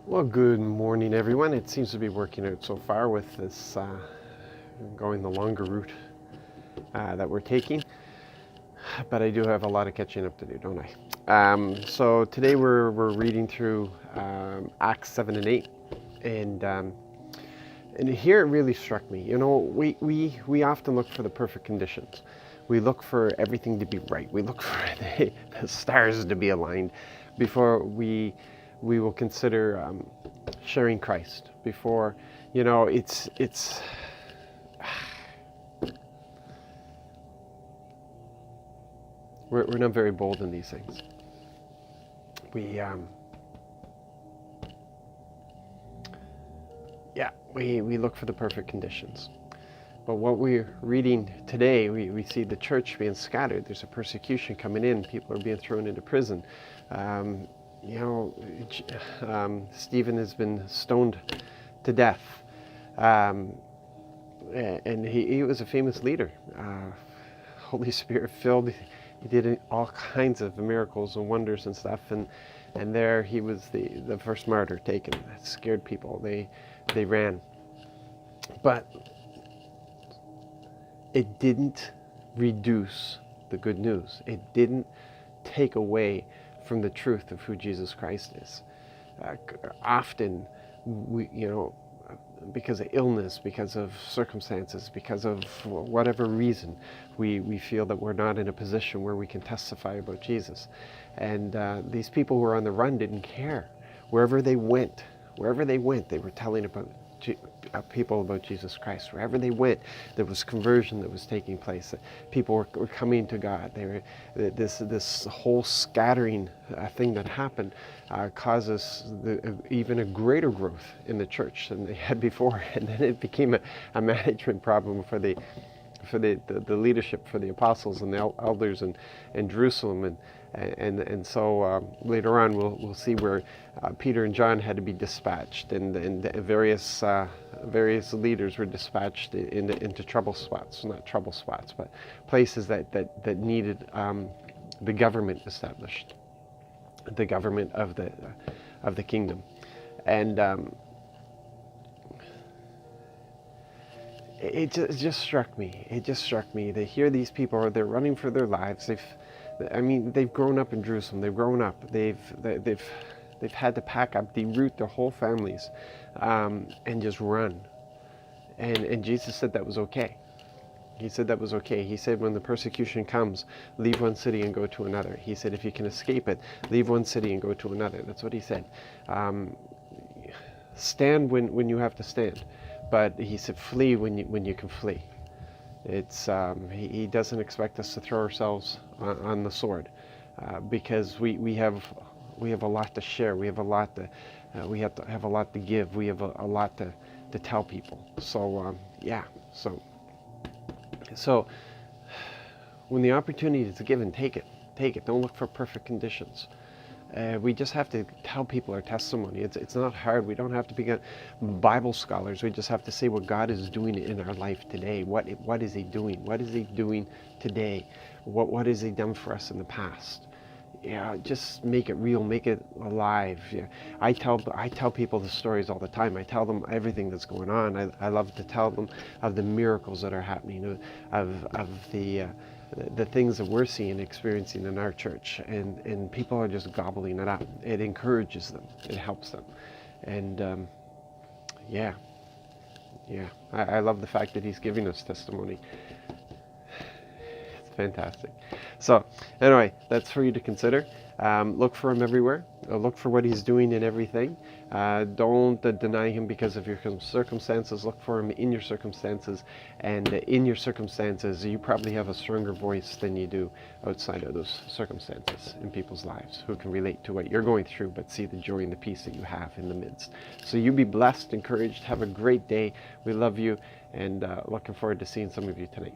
Well, good morning, everyone. It seems to be working out so far with this going the longer route that we're taking, but I do have a lot of catching up to do, don't I? So today we're reading through Acts 7 and 8, and here it really struck me. You know, we often look for the perfect conditions. We look for everything to be right. We look for the stars to be aligned before we will consider sharing Christ. Before, you know, it's we're not very bold in these things. We look for the perfect conditions. But what we're reading today, we see the church being scattered. There's a persecution coming in. People are being thrown into prison. Stephen has been stoned to death. And he was a famous leader. Holy Spirit filled. He did all kinds of miracles and wonders and stuff. And there he was the first martyr taken. That scared people. They ran. But it didn't reduce the good news. It didn't take away from the truth of who Jesus Christ is. Often, because of illness, because of circumstances, because of whatever reason, we feel that we're not in a position where we can testify about Jesus. And these people who were on the run didn't care. Wherever they went, they were telling about people about Jesus Christ. Wherever they went, there was conversion that was taking place. People were coming to God. This whole scattering thing that happened causes even a greater growth in the church than they had before. And then it became a management problem for the leadership, for the apostles and the elders in Jerusalem. And so later on we'll see where Peter and John had to be dispatched, and various leaders were dispatched into trouble spots, not trouble spots, but places that needed the government established, the government of the kingdom. And it just struck me. It just struck me that here these people they're running for their lives. They've grown up in Jerusalem. They've grown up. They've had to pack up, deroot their whole families, and just run. And Jesus said that was okay. He said that was okay. He said when the persecution comes, leave one city and go to another. He said if you can escape it, leave one city and go to another. That's what he said. Stand when you have to stand, but he said flee when you can flee. It's he doesn't expect us to throw ourselves on the sword, because we have a lot to share. We have a lot to have a lot to give. We have a lot to tell people. So when the opportunity is given, take it. Don't look for perfect conditions. We just have to tell people our testimony. It's not hard. We don't have to become Bible scholars. We just have to say what God is doing in our life today. What is He doing? What is He doing today? What has He done for us in the past? Yeah, just make it real, make it alive. Yeah, I tell people the stories all the time. I tell them everything that's going on. I love to tell them of the miracles that are happening, of the things that we're seeing and experiencing in our church, and people are just gobbling it up. It encourages them. It helps them. And I love the fact that He's giving us testimony. It's fantastic. So anyway, that's for you to consider. Look for Him everywhere. Look for what He's doing in everything. Don't deny Him because of your circumstances. Look for Him in your circumstances. And in your circumstances, you probably have a stronger voice than you do outside of those circumstances in people's lives who can relate to what you're going through, but see the joy and the peace that you have in the midst. So you be blessed, encouraged. Have a great day. We love you, and looking forward to seeing some of you tonight.